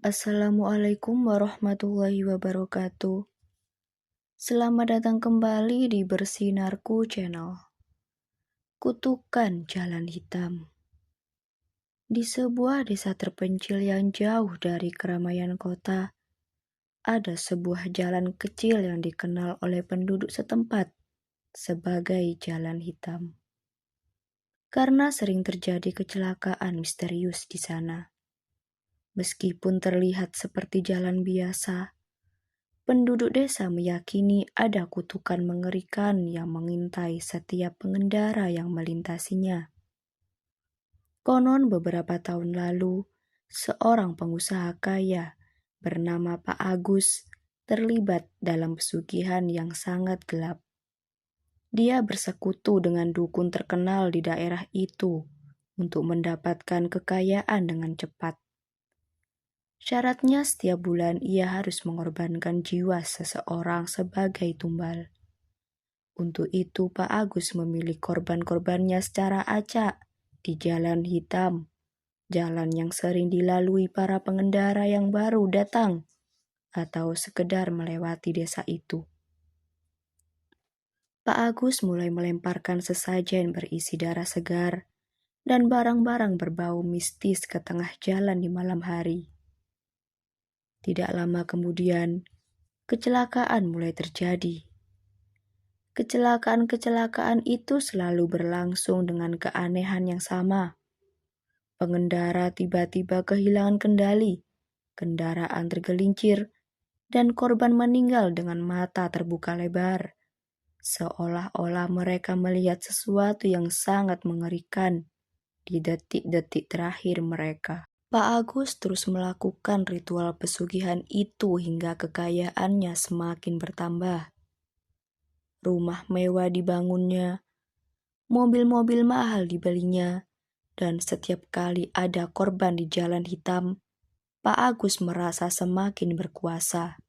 Assalamualaikum warahmatullahi wabarakatuh. Selamat datang kembali di Bersinarku Channel. Kutukan Jalan Hitam. Di sebuah desa terpencil yang jauh dari keramaian kota, ada sebuah jalan kecil yang dikenal oleh penduduk setempat sebagai Jalan Hitam. Karena sering terjadi kecelakaan misterius di sana. Meskipun terlihat seperti jalan biasa, penduduk desa meyakini ada kutukan mengerikan yang mengintai setiap pengendara yang melintasinya. Konon beberapa tahun lalu, seorang pengusaha kaya bernama Pak Agus terlibat dalam pesugihan yang sangat gelap. Dia bersekutu dengan dukun terkenal di daerah itu untuk mendapatkan kekayaan dengan cepat. Syaratnya setiap bulan ia harus mengorbankan jiwa seseorang sebagai tumbal. Untuk itu Pak Agus memilih korban-korbannya secara acak di Jalan Hitam, jalan yang sering dilalui para pengendara yang baru datang atau sekedar melewati desa itu. Pak Agus mulai melemparkan sesajen berisi darah segar dan barang-barang berbau mistis ke tengah jalan di malam hari. Tidak lama kemudian, kecelakaan mulai terjadi. Kecelakaan-kecelakaan itu selalu berlangsung dengan keanehan yang sama. Pengendara tiba-tiba kehilangan kendali, kendaraan tergelincir, dan korban meninggal dengan mata terbuka lebar. Seolah-olah mereka melihat sesuatu yang sangat mengerikan di detik-detik terakhir mereka. Pak Agus terus melakukan ritual pesugihan itu hingga kekayaannya semakin bertambah. Rumah mewah dibangunnya, mobil-mobil mahal dibelinya, dan setiap kali ada korban di Jalan Hitam, Pak Agus merasa semakin berkuasa.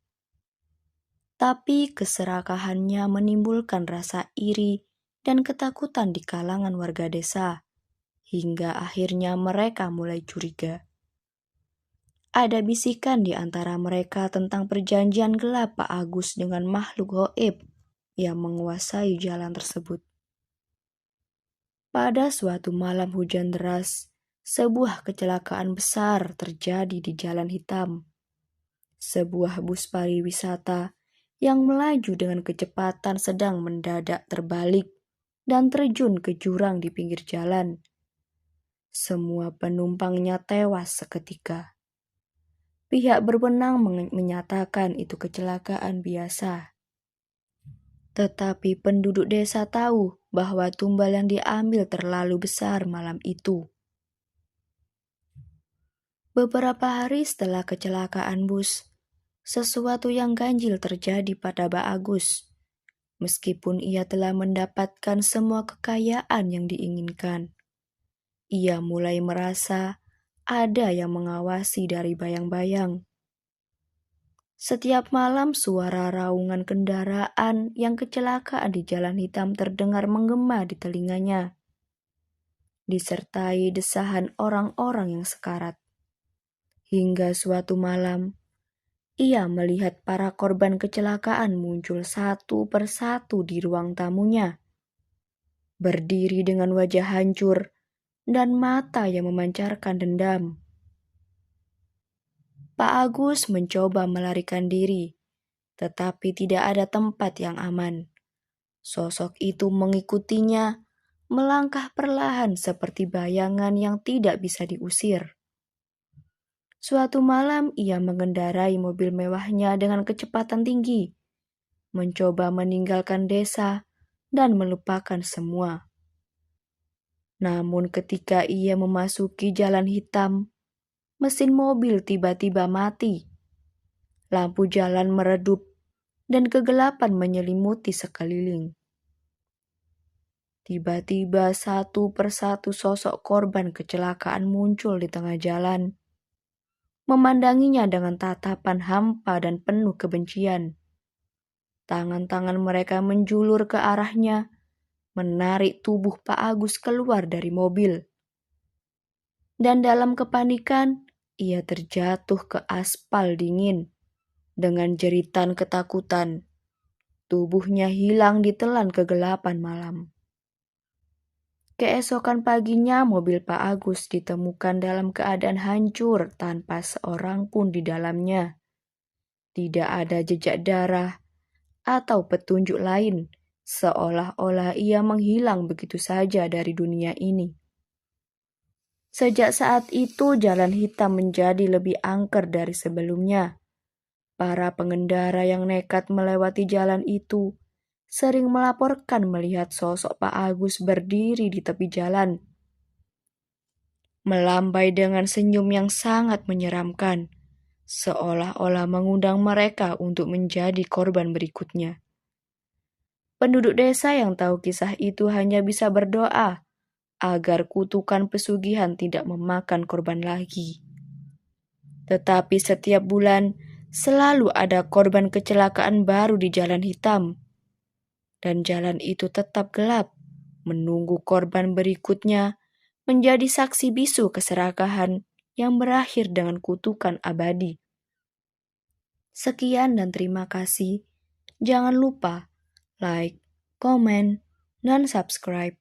Tapi keserakahannya menimbulkan rasa iri dan ketakutan di kalangan warga desa, hingga akhirnya mereka mulai curiga. Ada bisikan di antara mereka tentang perjanjian gelap Pak Agus dengan makhluk gaib yang menguasai jalan tersebut. Pada suatu malam hujan deras, sebuah kecelakaan besar terjadi di Jalan Hitam. Sebuah bus pariwisata yang melaju dengan kecepatan sedang mendadak terbalik dan terjun ke jurang di pinggir jalan. Semua penumpangnya tewas seketika. Pihak berwenang menyatakan itu kecelakaan biasa. Tetapi penduduk desa tahu bahwa tumbal yang diambil terlalu besar malam itu. Beberapa hari setelah kecelakaan bus, sesuatu yang ganjil terjadi pada Pak Agus. Meskipun ia telah mendapatkan semua kekayaan yang diinginkan, ia mulai merasa ada yang mengawasi dari bayang-bayang. Setiap malam suara raungan kendaraan yang kecelakaan di Jalan Hitam terdengar menggema di telinganya, disertai desahan orang-orang yang sekarat. Hingga suatu malam, ia melihat para korban kecelakaan muncul satu persatu di ruang tamunya, berdiri dengan wajah hancur dan mata yang memancarkan dendam. Pak Agus mencoba melarikan diri, tetapi tidak ada tempat yang aman. Sosok itu mengikutinya, melangkah perlahan seperti bayangan yang tidak bisa diusir. Suatu malam ia mengendarai mobil mewahnya dengan kecepatan tinggi, mencoba meninggalkan desa dan melupakan semua. Namun ketika ia memasuki Jalan Hitam, mesin mobil tiba-tiba mati. Lampu jalan meredup dan kegelapan menyelimuti sekeliling. Tiba-tiba satu persatu sosok korban kecelakaan muncul di tengah jalan, memandanginya dengan tatapan hampa dan penuh kebencian. Tangan-tangan mereka menjulur ke arahnya, menarik tubuh Pak Agus keluar dari mobil. Dan dalam kepanikan, Ia terjatuh ke aspal dingin dengan jeritan ketakutan. Tubuhnya hilang ditelan kegelapan malam. Keesokan paginya mobil Pak Agus ditemukan dalam keadaan hancur tanpa seorang pun di dalamnya. Tidak ada jejak darah atau petunjuk lain, seolah-olah ia menghilang begitu saja dari dunia ini. Sejak saat itu jalan hitam menjadi lebih angker dari sebelumnya. Para pengendara yang nekat melewati jalan itu sering melaporkan melihat sosok Pak Agus berdiri di tepi jalan, melambai dengan senyum yang sangat menyeramkan, seolah-olah mengundang mereka untuk menjadi korban berikutnya. Penduduk desa yang tahu kisah itu hanya bisa berdoa agar kutukan pesugihan tidak memakan korban lagi. Tetapi setiap bulan selalu ada korban kecelakaan baru di jalan hitam. Dan jalan itu tetap gelap, menunggu korban berikutnya menjadi saksi bisu keserakahan yang berakhir dengan kutukan abadi. Sekian dan terima kasih. Jangan lupa like, komen, dan subscribe.